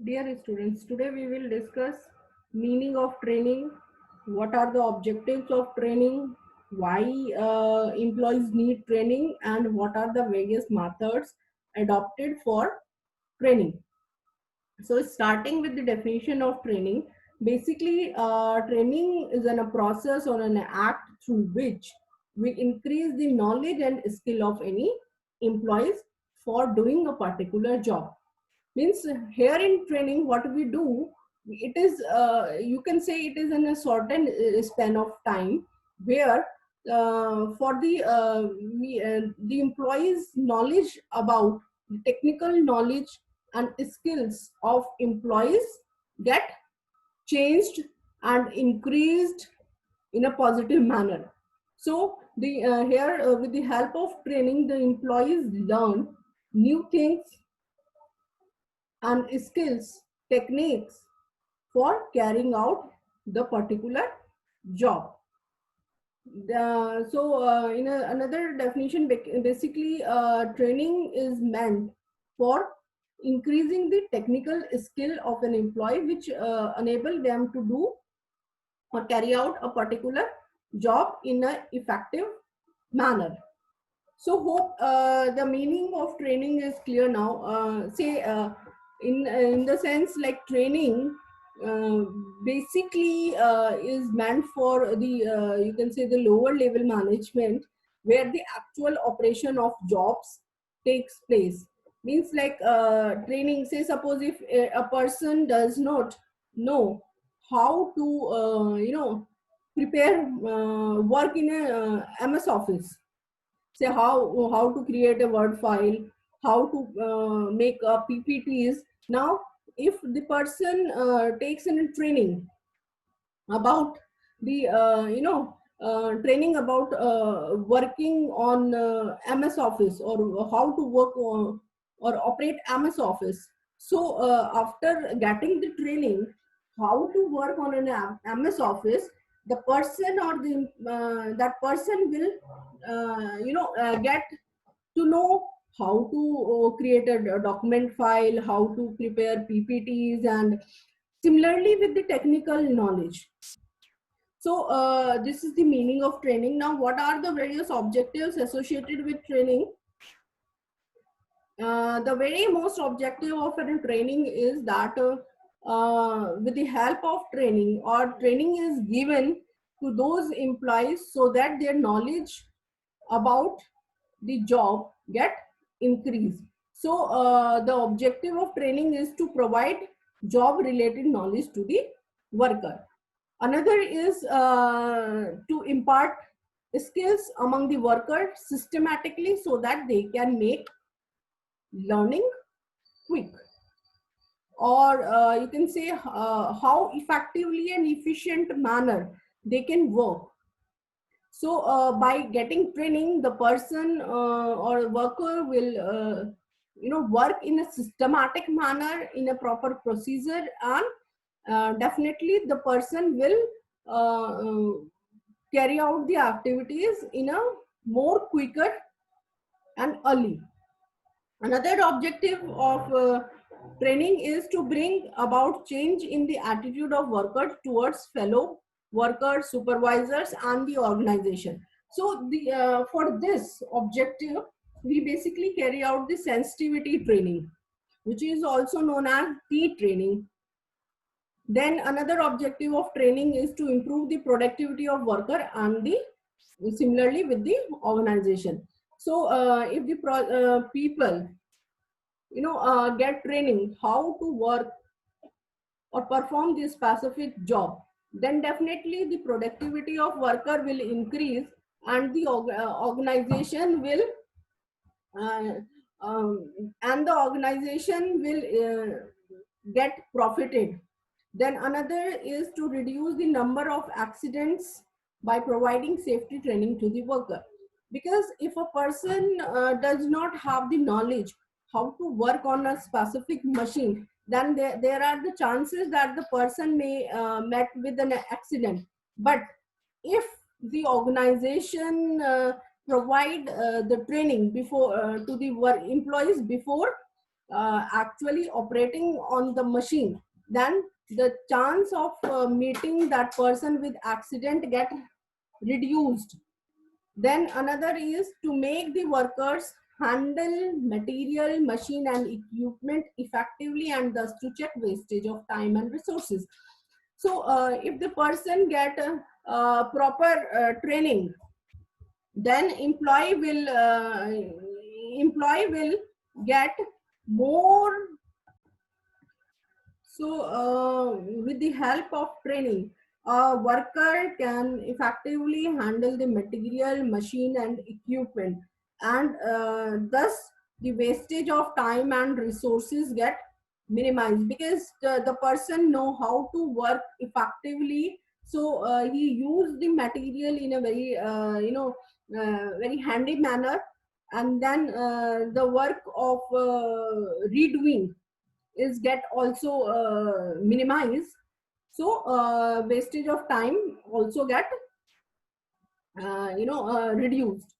Dear students, today we will discuss meaning of training, what are the objectives of training, why employees need training, and what are the various methods adopted for training. So, starting with the definition of training, basically, training is a process or an act through which we increase the knowledge and skill of any employees for doing a particular job. Means here in training, what we do, it is you can say it is in a certain span of time where for the employees knowledge about the technical knowledge and skills of employees get changed and increased in a positive manner. So the here with the help of training, the employees learn new things and skills, techniques for carrying out the particular job. In another definition, basically, training is meant for increasing the technical skill of an employee, which enable them to do or carry out a particular job in an effective manner. So, hope the meaning of training is clear now. Say, in the sense like training uh, basically is meant for the you can say the lower level management where the actual operation of jobs takes place. Means like training. Say, suppose if a person does not know how to prepare work in a MS Office, say how to create a word file, how to make ppts. Now if the person takes in training about the training about working on MS Office or how to work on, or operate MS Office. So after getting the training how to work on an MS Office, the person or the that person will get to know how to create a document file, how to prepare ppts, and similarly with the technical knowledge. So this is the meaning of training. Now, what are the various objectives associated with training? The very most objective of a training is that with the help of training, or training is given to those employees so that their knowledge about the job get increased. So the objective of training is to provide job related knowledge to the worker. Another is to impart skills among the workers systematically so that they can make learning quick, or you can say how effectively and efficient manner they can work. So by getting training, the person or worker will work in a systematic manner, in a proper procedure, and definitely the person will carry out the activities in a more quicker and early. Another objective of training is to bring about change in the attitude of workers towards fellow workers, supervisors, and the organization. So, for this objective, we basically carry out the sensitivity training, which is also known as T training. Then another objective of training is to improve the productivity of worker and the similarly with the organization. So, if the people get training how to work or perform this specific job, then definitely the productivity of worker will increase, and the organization will uh, and the organization will get profited. Then another is to reduce the number of accidents by providing safety training to the worker. Because if a person does not have the knowledge how to work on a specific machine, then there are the chances that the person may met with an accident. But if the organization provide the training before to the work employees before, actually operating on the machine, then the chance of meeting that person with accident get reduced. Then another is to make the workers handle material, machine and equipment effectively and thus to check wastage of time and resources. So if the person get proper training, then employee will get more. So with the help of training, a worker can effectively handle the material, machine and equipment, and thus the wastage of time and resources get minimized, because the person know how to work effectively. So he use the material in a very very handy manner, and then the work of redoing is get also minimized. So wastage of time also get reduced.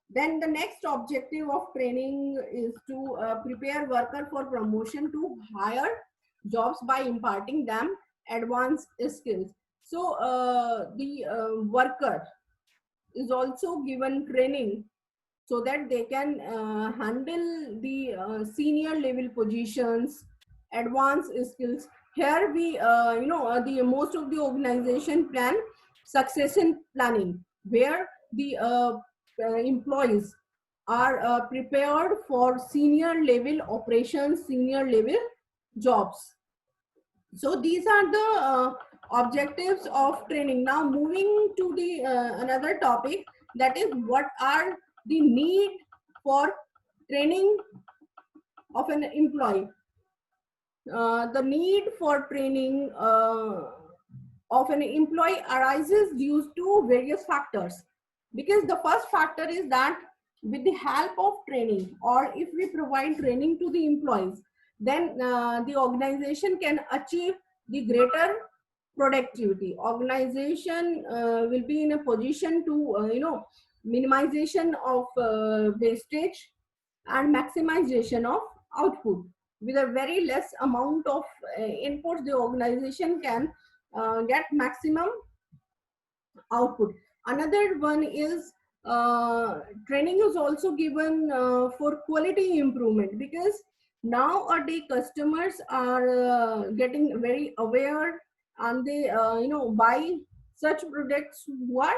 Then the next objective of training is to prepare worker for promotion to higher jobs by imparting them advanced skills. So the worker is also given training so that they can handle the senior level positions, advanced skills. Here we the most of the organization plan succession planning, where the employees are prepared for senior level operations, senior level jobs. So these are the objectives of training. Now moving to the another topic, that is what are the need for training of an employee. The need for training of an employee arises due to various factors, because the first factor is that with the help of training, or if we provide training to the employees, then the organization can achieve the greater productivity. Organization will be in a position to minimization of wastage and maximization of output. With a very less amount of inputs, the organization can get maximum output. Another one is training is also given for quality improvement, because nowadays customers are getting very aware, and they buy such products who are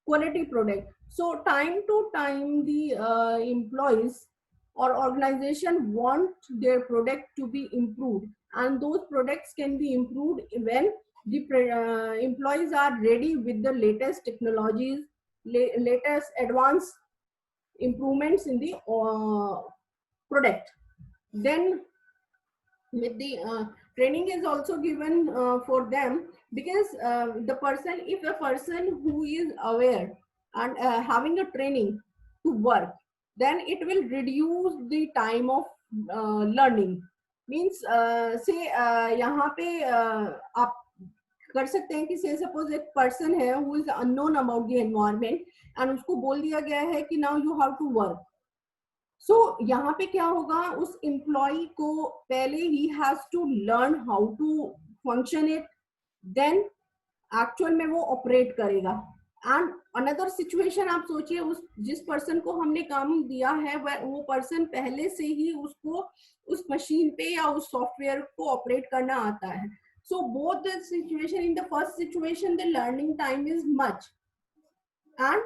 quality product. So time to time the employees or organization want their product to be improved, and those products can be improved when the employees are ready with the latest technologies, latest advanced improvements in the product. Then with the training is also given for them, because the person, if a person who is aware and having a training to work, then it will reduce the time of learning. Means say यहाँ पे आप कर सकते हैं कि से suppose एक person है who is unknown about the environment, and उसको बोल दिया गया है कि now you have to work. So यहाँ पे क्या होगा, उस एम्प्लॉय को पहले ही has to learn how to function it, then actual में वो ऑपरेट करेगा. एंड अनदर सिचुएशन आप सोचिए, उस जिस पर्सन को हमने काम दिया है वो पर्सन पहले से ही उसको उस मशीन पे या उस सॉफ्टवेयर को ऑपरेट करना आता है. So both the situation, in the first situation the learning time is much, and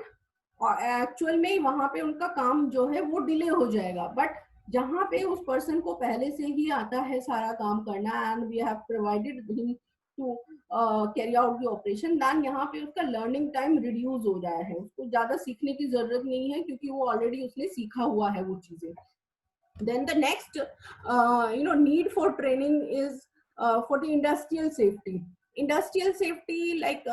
actual में वहां पे उनका काम जो है वो डिले हो जाएगा. बट जहां पे उस पर्सन को पहले से ही आता है सारा काम करना, and we have provided him to carry out the operation, then यहाँ पे उसका लर्निंग टाइम रिड्यूस हो रहा है. उसको ज्यादा सीखने की जरूरत नहीं है, क्योंकि वो ऑलरेडी उसने सीखा हुआ है वो चीजें. Then the next need for training is for the industrial safety. Industrial safety, like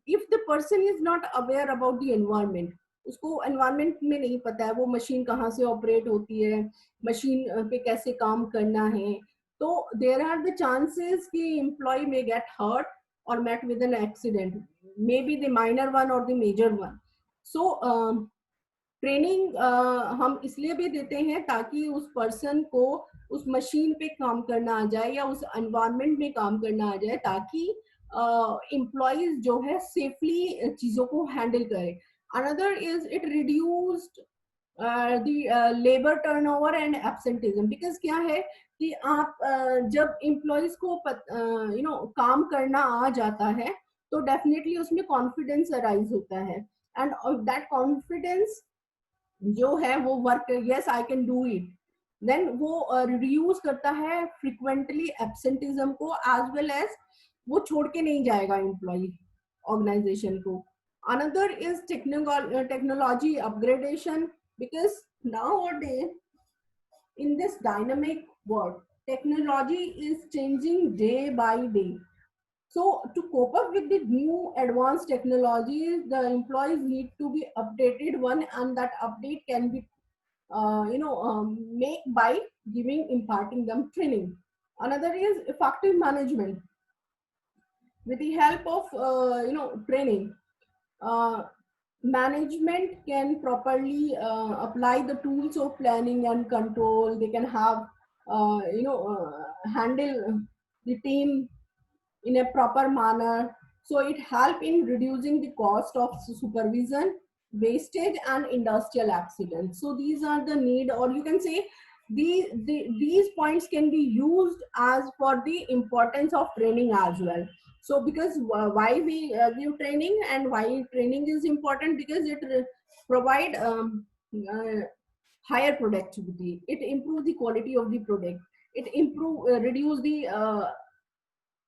if the person is not aware about the environment, उसको environment में नहीं पता है वो मशीन कहाँ से ऑपरेट होती है, मशीन पे कैसे काम करना है, तो there are the chances कि employee may get hurt or met with an accident, maybe the minor one or the major one. So training हम इसलिए भी देते हैं ताकि उस पर्सन को उस मशीन पे काम करना आ जाए या उस एनवायरनमेंट में काम करना आ जाए, ताकि एम्प्लॉयज जो है सेफली चीजों को हैंडल करे. Another is it reduced labour turnover and absenteeism. Because क्या है कि आप जब एम्प्लॉयज को काम करना आ जाता है तो डेफिनेटली उसमें कॉन्फिडेंस अराइज होता है, एंड दैट कॉन्फिडेंस जो है वो work, yes I can do it, then वो रिड्यूस करता है फ्रिक्वेंटली एब्सेंटिज्म को, एज वेल एज वो छोड़ के नहीं जाएगा एम्प्लॉय ऑर्गेनाइजेशन को. Another is technology upgradation, because nowadays in this dynamic world technology is changing day by day. So to cope up with the new advanced technologies, the employees need to be updated one, and that update can be make by imparting them training. Another is effective management. With the help of training, uh, management can properly apply the tools of planning and control. They can have handle the team in a proper manner, so it help in reducing the cost of supervision, wastage and industrial accidents. So these are the need, or you can say these points can be used as for the importance of training as well. So because why we give training and why training is important, because it provide uh, higher productivity, it improve the quality of the product, it improve reduce the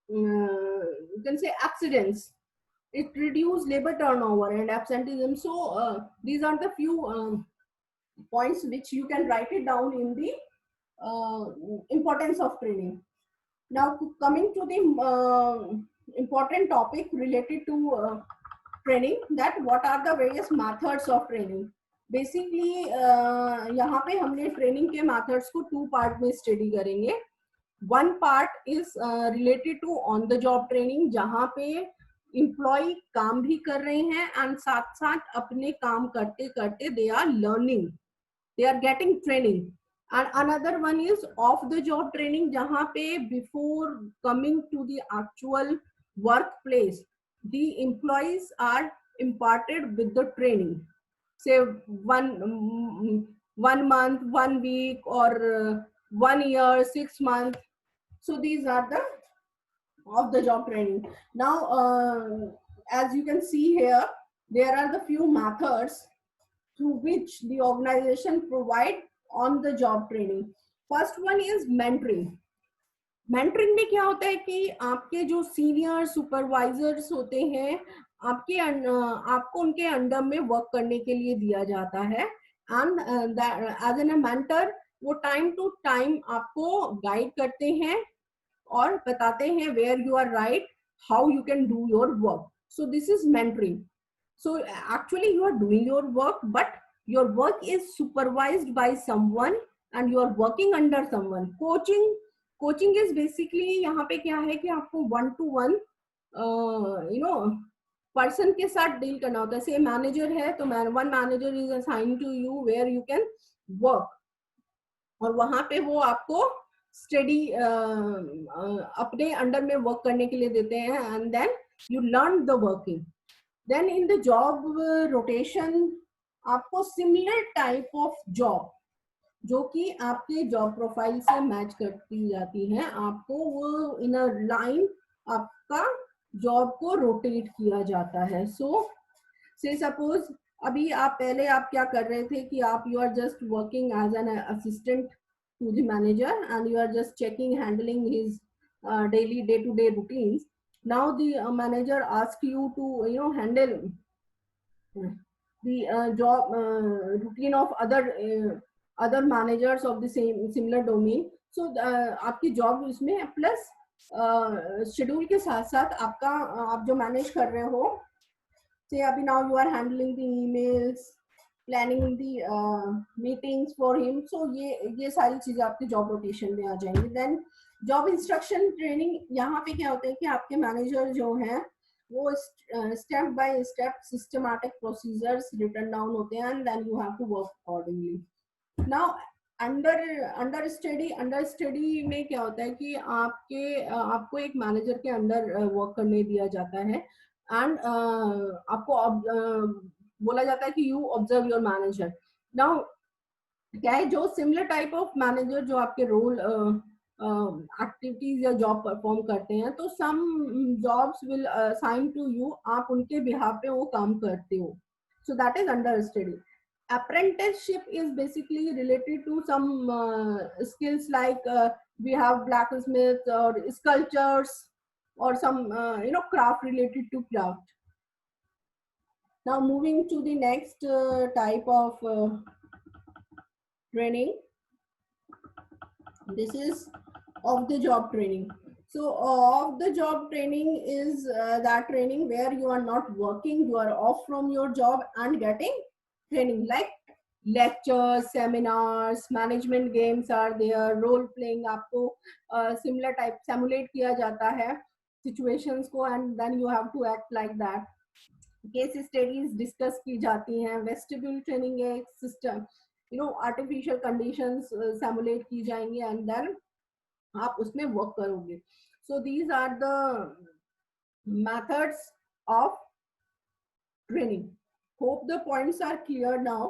you can say accidents, it reduce labor turnover and absenteeism. So these are the few points which you can write it down in the importance of training. Now coming to the important topic related to training, that what are the various methods of training. Basically यहाँ पे हमने training के methods को two part में study करेंगे. One part is related to on the job training, जहाँ पे employ काम भी कर रहे हैं एंड साथ साथ अपने काम करते करते they are learning, they are getting training. And another one is off the job training, jahan pe before coming to the actual workplace the employees are imparted with the training, say one month, 1 week, or 1 year, 6 months. So these are the off the job training. Now as you can see here, there are the few methods through which the organization provide on the job training. First one is mentoring. Mentoring में क्या होता है कि आपके जो senior supervisors होते हैं, आपको उनके अंडर में वर्क करने के लिए दिया जाता है, एंड एज एन मेंटर वो टाइम टू टाइम आपको गाइड करते हैं और बताते हैं where you are right, how you can do your work. So this is mentoring. So actually you are doing your work, but your work is supervised by someone and you are working under someone. Coaching is basically यहाँ पे क्या है कि आपको 1-to-1 person के साथ deal करना होता है. से मैनेजर है तो one manager is assign to you where you can work, और वहां पे वो आपको स्टडी अपने अंडर में वर्क करने के लिए देते हैं, and then you learn the working. Then in the job rotation, आपको सिमिलर टाइप ऑफ जॉब जो कि आपके जॉब प्रोफाइल से मैच करती जाती है, आपको वो इन अ लाइन आपका जॉब को रोटेट किया जाता है. सो से सपोज अभी आप पहले आप क्या कर रहे थे कि आप you are just working as an assistant to the manager and you are just checking handling his daily day-to-day routines. Now the manager asks you to handle the job routine of other managers of the similar domain. So आपकी job इसमें plus schedule के साथ साथ आपका आप जो manage कर रहे हो, से अभी now you are handling the emails, planning the meetings for him. So ये सारी चीजें आपके जॉब रोटेशन में आ जाएंगी. देन जॉब इंस्ट्रक्शन ट्रेनिंग, यहाँ पे क्या होता है कि आपके मैनेजर जो हैं वो step by step systematic procedures written down होते हैं and then you have to work accordingly. Now understudy में क्या होता है कि आपको एक मैनेजर के अंडर वर्क करने दिया जाता है एंड आपको बोला जाता है कि you observe your manager. Now क्या है, जो सिमिलर टाइप ऑफ मैनेजर जो आपके रोल एक्टिविटीज या जॉब परफॉर्म करते हैं, तो some jobs will assign to you, आप उनके बिहाफ पे वो काम करते हो। So that is understudy. Apprenticeship is basically related to some skills like we have blacksmith or sculptures or some craft related to craft. Now moving to the next type of training, this is off the job training. So off the job training is that training where you are not working, you are off from your job and getting training like lectures, seminars, management games are there, role playing, आपको similar type simulate किया जाता है situations को and then you have to act like that. Case studies discuss की जाती हैं, vestibule training है, system artificial conditions simulate की जाएंगी एंड देन आप उसमें वर्क करोगे। So these are the methods of training. Hope the points are clear now.